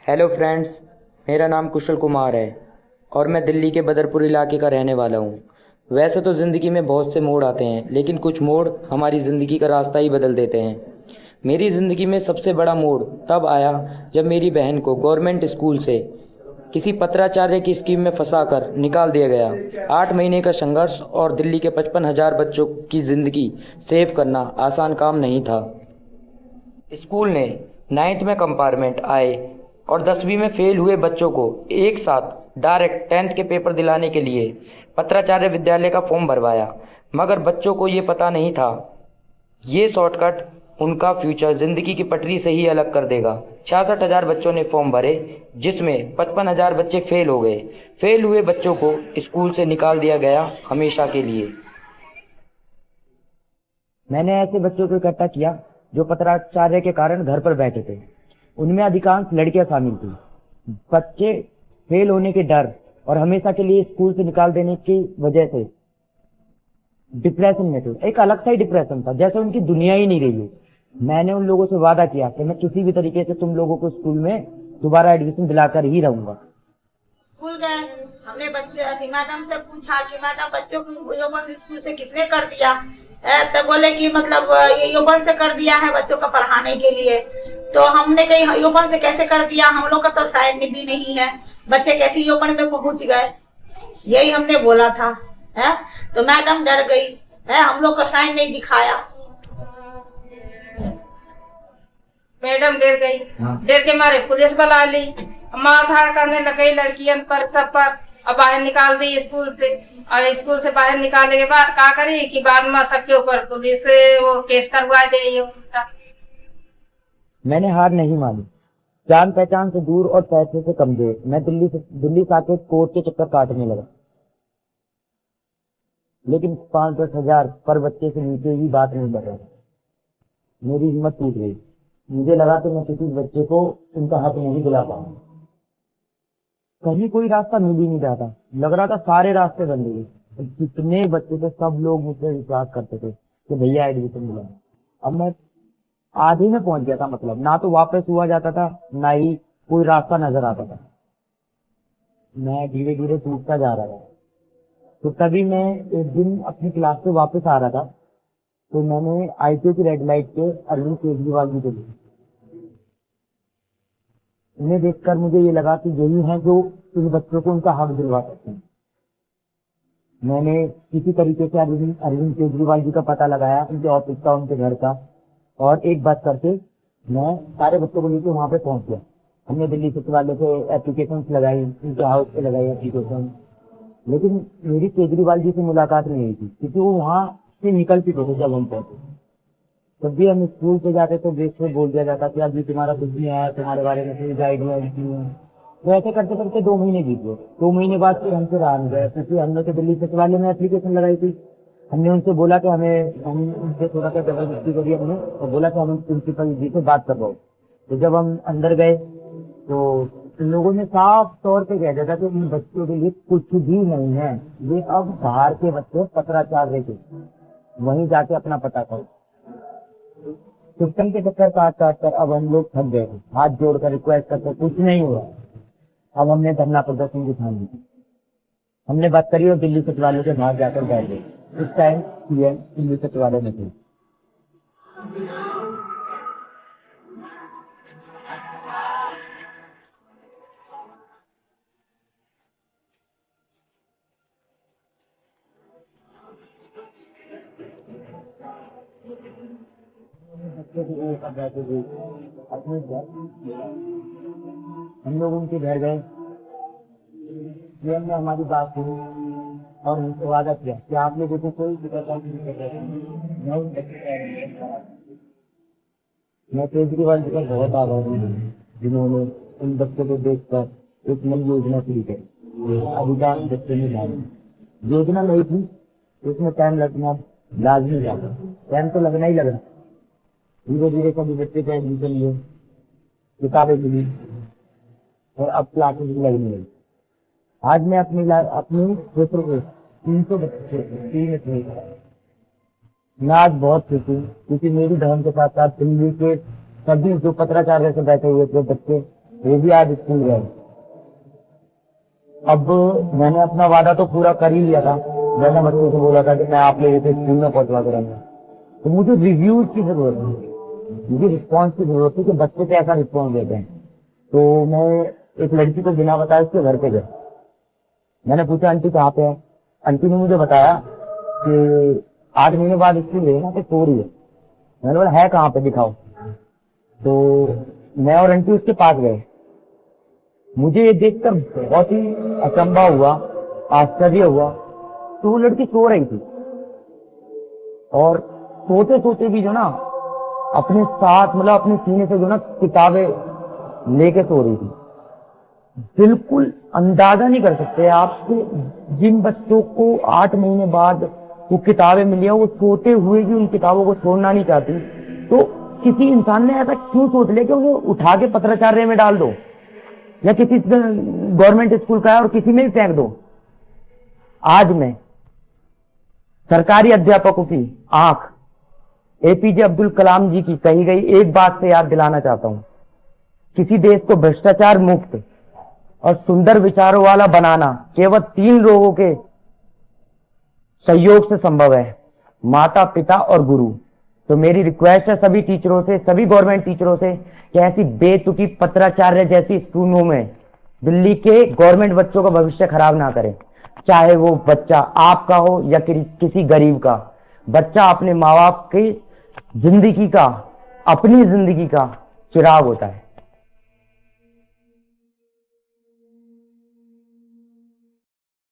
Hello friends, मेरा नाम कुशल कुमार है और मैं दिल्ली के बदरपुर इलाके का रहने वाला हूँ। वैसे तो ज़िंदगी में बहुत से मोड़ आते हैं, लेकिन कुछ मोड़ हमारी ज़िंदगी का रास्ता ही बदल देते हैं। मेरी ज़िंदगी में सबसे बड़ा मोड़ तब आया जब मेरी बहन को गवर्नमेंट स्कूल से किसी पत्राचार्य की स्कीम में फंसाकर निकाल दिया गया। 8 महीने का संघर्ष और दिल्ली के 55,000 बच्चों की ज़िंदगी सेव करना आसान काम नहीं था। स्कूल ने 9th में कंपार्टमेंट आए और 10वीं में फेल हुए बच्चों को एक साथ डायरेक्ट 10th के पेपर दिलाने के लिए पत्राचार्य विद्यालय का फॉर्म भरवाया। मगर बच्चों को ये पता नहीं था, ये शॉर्टकट उनका फ्यूचर ज़िंदगी की पटरी से ही अलग कर देगा। 66,000 बच्चों ने फॉर्म भरे, जिसमें 55,000 बच्चे फेल हो गए। फेल हुए बच्चों को स्कूल से निकाल दिया गया हमेशा के लिए। मैंने ऐसे बच्चों को इकट्ठा किया जो पत्राचार्य के कारण घर पर बैठे थे। उनमें अधिकांश लड़कियां शामिल थी। बच्चे फेल होने के डर और हमेशा के लिए स्कूल से निकाल देने की वजह से डिप्रेशन में थे। एक अलग सा ही डिप्रेशन था, जैसे उनकी दुनिया ही नहीं रही है। मैंने उन लोगों से वादा किया कि मैं किसी भी तरीके से तुम लोगों को स्कूल में दोबारा एडमिशन दिलाकर ही रहूंगा। स्कूल गए, हमने बच्चे मैडम से पूछा कि मैडम बच्चों को यो बंद स्कूल से किसने कर दिया तो बोले कि मतलब ये यो बंद से कर दिया है बच्चों को पढ़ाने के लिए। तो हमने कही यो बंद से कैसे कर दिया, हम लोग का तो साइड भी नहीं है, बच्चे कैसे यो बंद में पहुंच गए, यही हमने बोला था है। तो मैडम डर गई है, हम लोग का साइन नहीं दिखाया। मैडम डर गई, डर के मारे पुलिस बुला ली, मारधाड़ करने लग गई लड़कियन पर, सब पर। अब बाहर निकाल दी स्कूल से, और स्कूल से बाहर निकालने के बाद क्या करी कि बाद में सबके ऊपर पुलिस वो केस करवा दे ये उल्टा। मैंने हार नहीं मानी। जान पहचान से दूर और पैसे से कमजोर मैं दिल्ली से आके कोर्ट के चक्कर काटने लगा। लेकिन 5-10 हजार पर बच्चे से नीचे ही बात नहीं कर रहा। मेरी हिम्मत टूट गई। मुझे लगा कि मैं किसी बच्चे को उनका हक नहीं दिला पाऊंगा। कहीं कोई रास्ता मिल ही नहीं रहा था। लग रहा था सारे रास्ते बंद हो गए। जितने बच्चे थे सब लोग मुझसे विश्वास करते थे कि भैया एडमिशन मिला। अब मैं आधे में पहुंच गया था, मतलब ना तो वापस हुआ जाता था, ना ही कोई रास्ता नजर आता था। मैं धीरे धीरे टूटता जा रहा था। तो तभी मैं एक दिन अपनी क्लास से वापस आ रहा था, तो मैंने आईटीओ की रेड लाइट पे अरविंद केजरीवाल जी को देखा। उन्हें देखकर मुझे ये लगा कि यही है जो इन बच्चों को उनका हक दिलवा सकते हैं। मैंने किसी तरीके से अरविंद केजरीवाल जी का पता लगाया, उनके ऑफिस का, उनके घर का, और एक बात करके मैं सारे बच्चों को लेकर वहां पे पहुंच गया। हमने दिल्ली सचिवालय से एप्लीकेशन लगाई, उनके हाउस पे लगाई एप्लीकेशन। लेकिन मेरी केजरीवाल जी से मुलाकात नहीं हुई थी, क्योंकि वो वहां से निकल चुके थे जब हम पहुंचे। जब भी हम स्कूल से जाते तो गेट पे बोल दिया जाता कि अभी तुम्हारा कुछ नहीं आया, तुम्हारे बारे में कोई गाइडलाइंस नहीं है। तो ऐसे करते करते 2 महीने बीत गए। 2 महीने बाद फिर हमसे रहा नहीं गया, क्योंकि हमने तो दिल्ली सचिवालय में एप्लीकेशन लगाई थी। हमने उनसे बोला कि हम उनसे थोड़ा सा जबरदस्ती करी हमने, और बोला कि हम प्रिंसिपल जी से बात करवाओ। तो जब हम अंदर गए तो इन लोगों ने साफ तौर पे कह दिया था कि इन बच्चों के लिए कुछ भी नहीं है, ये अब बाहर के बच्चे पत्राचार्य के, वहीं जाके अपना पता करो। सिस्टम के चक्कर काट काट कर अब हम लोग थक गए। हाथ जोड़कर रिक्वेस्ट करते कुछ नहीं हुआ। अब हमने धरना प्रदर्शन की ठान ली। हमने बात करी और दिल्ली सचिवालय के बाहर जाकर बैठ गए। उस टाइम सीएम दिल्ली सचिवालय में थे। बच्चे भी एक साथ बैठे थे अपने घर। हम लोग उनके घर गए। सीएम ने हमारी बात सुनी और उनसे वादा किया कि आप लोगों को कोई दिक्कत नहीं कर रहे। मैं केजरीवाल जी का बहुत आभारी हूँ, जिन्होंने उन बच्चों को देखकर एक नई योजना शुरू की। अधिकांश बच्चे में डाली योजना नहीं थी, उसमें टाइम लगना लाजमी था। टाइम तो लगना ही लगना। धीरे धीरे सभी बच्चे का एडमिशन लिए, किताबें मिली और अब क्लासेस भी लगने लगी। आज मैं अपनी क्षेत्र को 300 बच्चे मैं आज बहुत खुश हूँ, क्योंकि मेरी बहन के साथ साथ दिल्ली के सभी जो पत्राचार्य से बैठे हुए थे बच्चे, वो भी आज स्कूल गए। अब मैंने अपना वादा तो पूरा कर ही लिया था। मैंने बच्चों से बोला था कि मैं आप लोगों को स्कूल में पहुंचवा करूंगा। तो मुझे रिव्यूज की जरूरत है, मुझे रिस्पॉन्स की जरूरत है कि बच्चे कैसा रिस्पॉन्स देते हैं। तो मैं एक लड़की को बिना बताए उसके घर पे गया। मैंने पूछा आंटी कहाँ पे है? आंटी ने मुझे बताया कि 8 महीने बाद स्कूल गई ना तो सो रही है। मैंने बोला है कहाँ पे, दिखाओ। तो मैं और आंटी उसके पास गए। मुझे ये देखकर बहुत ही अचंभा हुआ, आश्चर्य हुआ। तो वो लड़की सो रही थी और सोते सोते भी जो ना अपने साथ मतलब अपने सीने से जो ना किताबें लेके सो रही थी। बिल्कुल अंदाजा नहीं कर सकते आप कि जिन बच्चों को 8 महीने बाद वो किताबें मिली है, वो सोते हुए भी उन किताबों को छोड़ना नहीं चाहती। तो किसी इंसान ने ऐसा क्यों सोच लिया कि उन्हें उठा के पत्राचार्य में डाल दो या किसी गवर्नमेंट स्कूल का है और किसी में भी फेंक दो। आज मैं सरकारी अध्यापकों की आंख एपीजे अब्दुल कलाम जी की कही गई एक बात से याद दिलाना चाहता हूं। किसी देश को भ्रष्टाचार मुक्त और सुंदर विचारों वाला बनाना केवल 3 लोगों के सहयोग से संभव है, माता, पिता और गुरु। तो मेरी रिक्वेस्ट है सभी टीचरों से, सभी गवर्नमेंट टीचरों से कि ऐसी बेतुकी पत्राचार्य जैसी स्कूलों में दिल्ली के गवर्नमेंट बच्चों का भविष्य खराब ना करें। चाहे वो बच्चा आपका हो या किसी गरीब का। बच्चा अपने माँ बाप की जिंदगी का, अपनी जिंदगी का चिराग होता है।